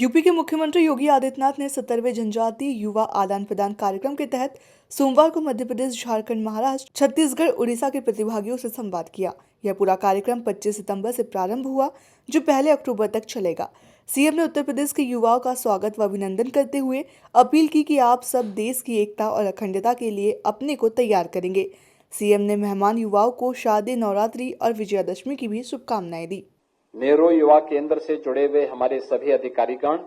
UP के मुख्यमंत्री योगी आदित्यनाथ ने 70वें जनजातीय युवा आदान प्रदान कार्यक्रम के तहत सोमवार को मध्य प्रदेश, झारखंड, महाराष्ट्र, छत्तीसगढ़, उड़ीसा के प्रतिभागियों से संवाद किया। यह पूरा कार्यक्रम 25 सितंबर से प्रारंभ हुआ, जो पहले अक्टूबर तक चलेगा। सीएम ने उत्तर प्रदेश के युवाओं का स्वागत व अभिनंदन करते हुए अपील की कि आप सब देश की एकता और अखंडता के लिए अपने को तैयार करेंगे। सीएम ने मेहमान युवाओं को शादी, नवरात्रि और विजयादशमी की भी शुभकामनाएं दी। नेहरू युवा केंद्र से जुड़े हुए हमारे सभी अधिकारीगण,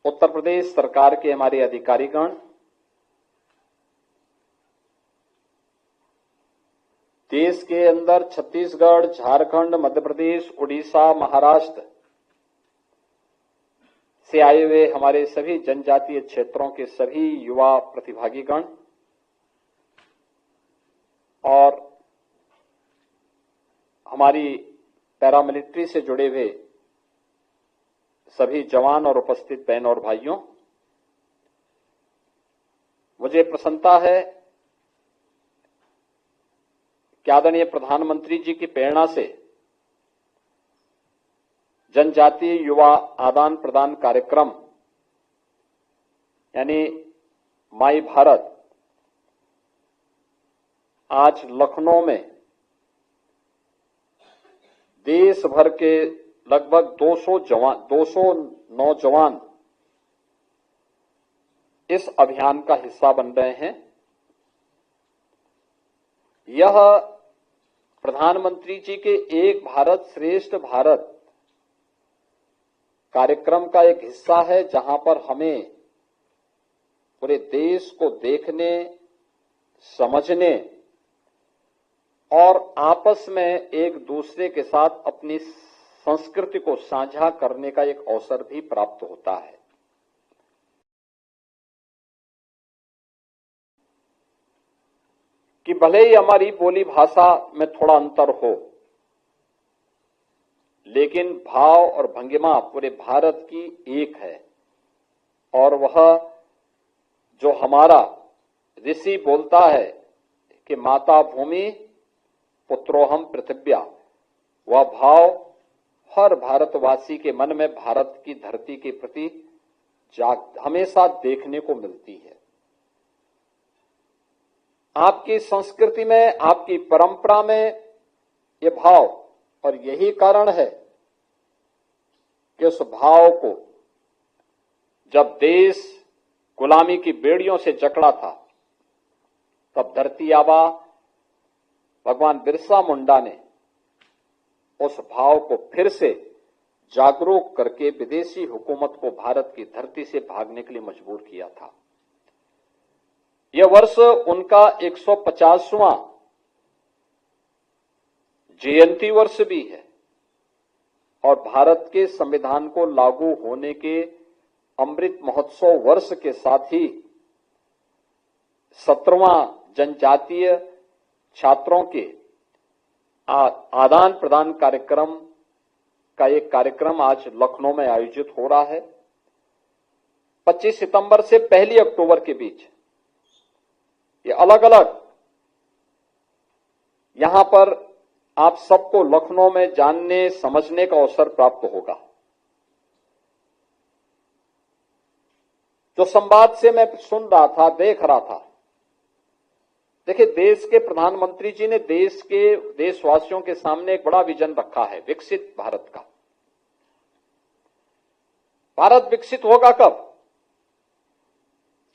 उत्तर प्रदेश सरकार के हमारे अधिकारीगण, देश के अंदर छत्तीसगढ़, झारखंड, मध्य प्रदेश, उड़ीसा, महाराष्ट्र से आए हुए हमारे सभी जनजातीय क्षेत्रों के सभी युवा प्रतिभागीगण और हमारी पैरामिलिट्री से जुड़े हुए सभी जवान और उपस्थित बहन और भाइयों, मुझे प्रसन्नता है कि आदरणीय प्रधानमंत्री जी की प्रेरणा से जनजातीय युवा आदान प्रदान कार्यक्रम यानी माई भारत आज लखनऊ में देश भर के लगभग 200 नौजवान इस अभियान का हिस्सा बन रहे हैं। यह प्रधानमंत्री जी के एक भारत श्रेष्ठ भारत कार्यक्रम का एक हिस्सा है, जहां पर हमें पूरे देश को देखने, समझने और आपस में एक दूसरे के साथ अपनी संस्कृति को साझा करने का एक अवसर भी प्राप्त होता है। कि भले ही हमारी बोली भाषा में थोड़ा अंतर हो, लेकिन भाव और भंगिमा पूरे भारत की एक है। और वह जो हमारा ऋषि बोलता है कि माता भूमि पुत्रोहम पृथिव्या, वह भाव हर भारतवासी के मन में भारत की धरती के प्रति हमेशा देखने को मिलती है। आपकी संस्कृति में, आपकी परंपरा में ये भाव, और यही कारण है कि उस भाव को जब देश गुलामी की बेड़ियों से जकड़ा था, तब धरती आबा भगवान बिरसा मुंडा ने उस भाव को फिर से जागरूक करके विदेशी हुकूमत को भारत की धरती से भागने के लिए मजबूर किया था। यह वर्ष उनका 150वां जयंती वर्ष भी है और भारत के संविधान को लागू होने के अमृत महोत्सव वर्ष के साथ ही 17वां जनजातीय छात्रों के आदान प्रदान कार्यक्रम का एक कार्यक्रम आज लखनऊ में आयोजित हो रहा है। 25 सितंबर से 1 अक्टूबर के बीच ये अलग अलग यहां पर आप सबको लखनऊ में जानने समझने का अवसर प्राप्त होगा। जो संवाद से मैं सुन रहा था, देख रहा था, देखिए, देश के प्रधानमंत्री जी ने देशवासियों के सामने एक बड़ा विजन रखा है, विकसित भारत का। भारत विकसित होगा कब?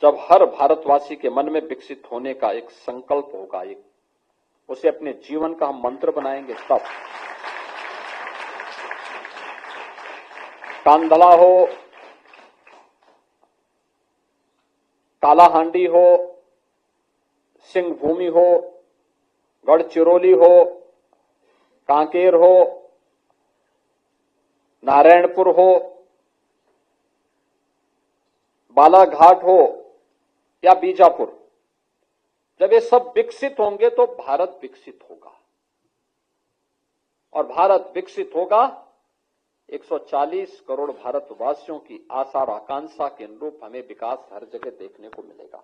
जब हर भारतवासी के मन में विकसित होने का एक संकल्प होगा, उसे अपने जीवन का हम मंत्र बनाएंगे तब। कांधला हो, कालाहांडी हो, सिंहभूमि हो, गढ़चिरौली हो, कांकेर हो, नारायणपुर हो, बालाघाट हो या बीजापुर, जब ये सब विकसित होंगे तो भारत विकसित होगा। और भारत विकसित होगा 140 करोड़ भारतवासियों की आशा और आकांक्षा के अनुरूप हमें विकास हर जगह देखने को मिलेगा।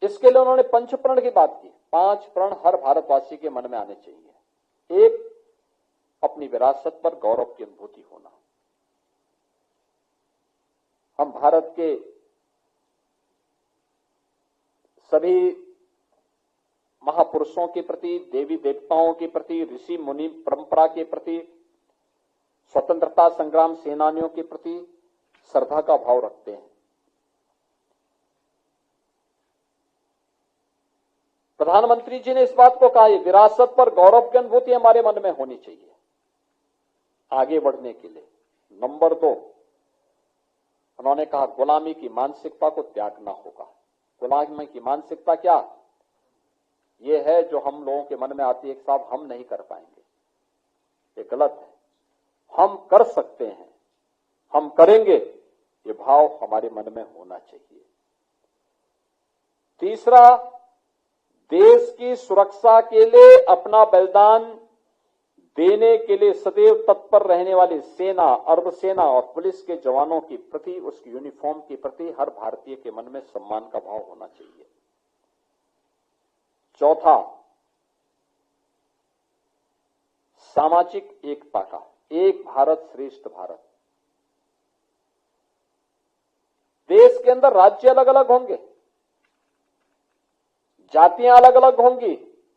इसके लिए उन्होंने पंच प्रण की बात की। 5 प्रण हर भारतवासी के मन में आने चाहिए। एक, अपनी विरासत पर गौरव की अनुभूति होना। हम भारत के सभी महापुरुषों के प्रति, देवी देवताओं के प्रति, ऋषि मुनि परंपरा के प्रति, स्वतंत्रता संग्राम सेनानियों के प्रति श्रद्धा का भाव रखते हैं। प्रधानमंत्री जी ने इस बात को कहा, विरासत पर गौरव की अनुभूति हमारे मन में होनी चाहिए आगे बढ़ने के लिए। नंबर 2, उन्होंने कहा गुलामी की मानसिकता को त्यागना होगा। गुलामी की मानसिकता क्या? ये है जो हम लोगों के मन में आती है कि साहब हम नहीं कर पाएंगे, ये गलत है। हम कर सकते हैं, हम करेंगे, ये भाव हमारे मन में होना चाहिए। तीसरा, देश की सुरक्षा के लिए अपना बलिदान देने के लिए सदैव तत्पर रहने वाली सेना, अर्धसेना और पुलिस के जवानों के प्रति, उसकी यूनिफॉर्म के प्रति हर भारतीय के मन में सम्मान का भाव होना चाहिए। चौथा, सामाजिक एकता का, एक भारत श्रेष्ठ भारत। देश के अंदर राज्य अलग अलग होंगे, जातियां अलग अलग होंगी,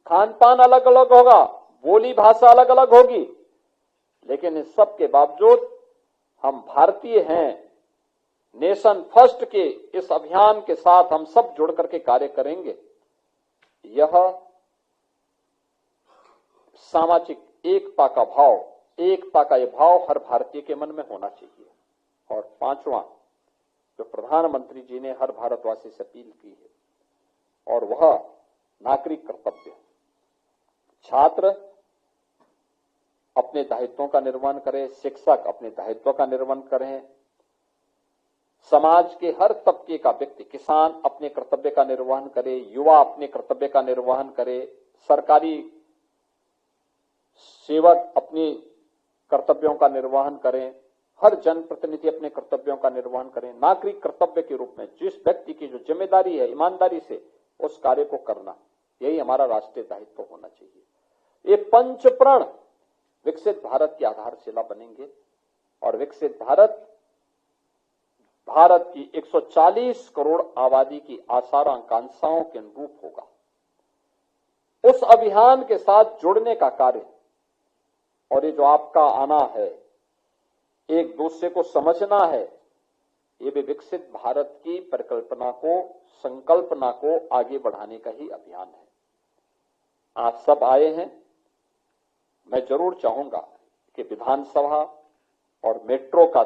खान पान अलग अलग होगा, बोली भाषा अलग अलग होगी, लेकिन इस सब के बावजूद हम भारतीय हैं। नेशन फर्स्ट के इस अभियान के साथ हम सब जुड़ करके कार्य करेंगे। यह सामाजिक एकता का भाव, एकता का यह भाव हर भारतीय के मन में होना चाहिए। और पांचवा, जो प्रधानमंत्री जी ने हर भारतवासी से अपील की है, और वह नागरिक कर्तव्य। छात्र अपने दायित्वों का निर्वहन करें, शिक्षक अपने दायित्वों का निर्वहन करें, समाज के हर तबके का व्यक्ति, किसान अपने कर्तव्य का निर्वहन करे, युवा अपने कर्तव्य का निर्वहन करे, सरकारी सेवक अपनी कर्तव्यों का निर्वहन करें, हर जनप्रतिनिधि अपने कर्तव्यों का निर्वहन करें। नागरिक कर्तव्य के रूप में जिस व्यक्ति की जो जिम्मेदारी है, ईमानदारी से उस कार्य को करना, यही हमारा राष्ट्रीय दायित्व होना चाहिए। ये पंच प्रण विकसित भारत की आधारशिला बनेंगे और विकसित भारत भारत की 140 करोड़ आबादी की आशाओं आकांक्षाओं के अनुरूप होगा। उस अभियान के साथ जुड़ने का कार्य और ये जो आपका आना है, एक दूसरे को समझना है, ये भी विकसित भारत की परिकल्पना को, संकल्पना को आगे बढ़ाने का ही अभियान है। आप सब आए हैं, मैं जरूर चाहूंगा कि विधानसभा और मेट्रो का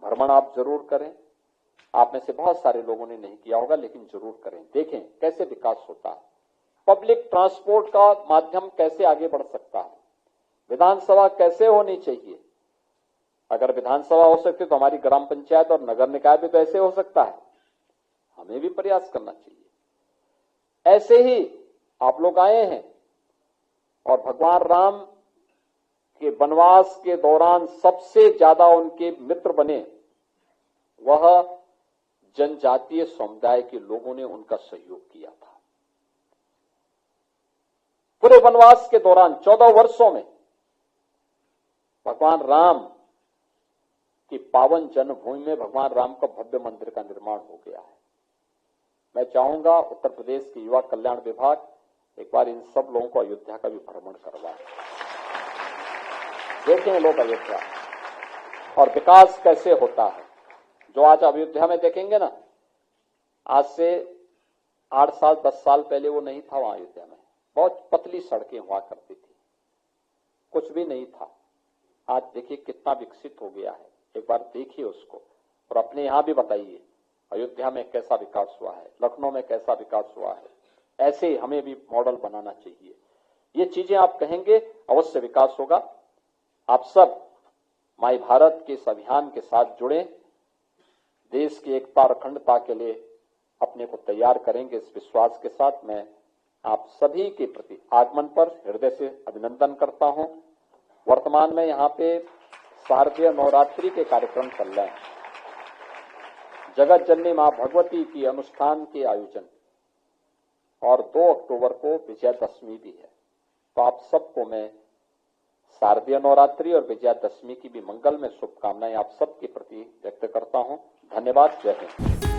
भ्रमण आप जरूर करें। आप में से बहुत सारे लोगों ने नहीं किया होगा, लेकिन जरूर करें, देखें कैसे विकास होता है, पब्लिक ट्रांसपोर्ट का माध्यम कैसे आगे बढ़ सकता है, विधानसभा कैसे होनी चाहिए। अगर विधानसभा हो सकती तो हमारी ग्राम पंचायत और नगर निकाय भी तो ऐसे हो सकता है। हमें भी प्रयास करना चाहिए। ऐसे ही आप लोग आए हैं और भगवान राम के वनवास के दौरान सबसे ज्यादा उनके मित्र बने वह जनजातीय समुदाय के लोगों ने उनका सहयोग किया था। पूरे वनवास के दौरान 14 वर्षों में भगवान राम की पावन जन्मभूमि में भगवान राम का भव्य मंदिर का निर्माण हो गया है। मैं चाहूंगा उत्तर प्रदेश के युवा कल्याण विभाग एक बार इन सब लोगों को अयोध्या का भी भ्रमण करवाए, देखें लोग अयोध्या और विकास कैसे होता है। जो आज अयोध्या में देखेंगे ना, आज से 8 साल 10 साल पहले वो नहीं था। वहां अयोध्या में बहुत पतली सड़कें हुआ करती थी, कुछ भी नहीं था। आज देखिए कितना विकसित हो गया है। एक बार देखिए उसको और अपने यहां भी बताइए अयोध्या में कैसा विकास हुआ है, लखनऊ में कैसा विकास हुआ है। ऐसे ही हमें भी मॉडल बनाना चाहिए। ये चीजें आप कहेंगे, अवश्य विकास होगा। आप सब माई भारत के इस अभियान के साथ जुड़े, देश की एकता और अखंडता के लिए अपने को तैयार करेंगे। इस विश्वास के साथ मैं आप सभी के प्रति आगमन पर हृदय से अभिनंदन करता हूं। वर्तमान में यहाँ पे शारदीय नवरात्रि के कार्यक्रम चल रहे हैं। जगत जननी मां भगवती की अनुष्ठान के आयोजन और 2 अक्टूबर को विजयदशमी भी है। तो आप सबको मैं शारदीय नवरात्रि और विजयादशमी की भी मंगलमय शुभकामनाएं आप सबके प्रति व्यक्त करता हूं। धन्यवाद। जय हिंद।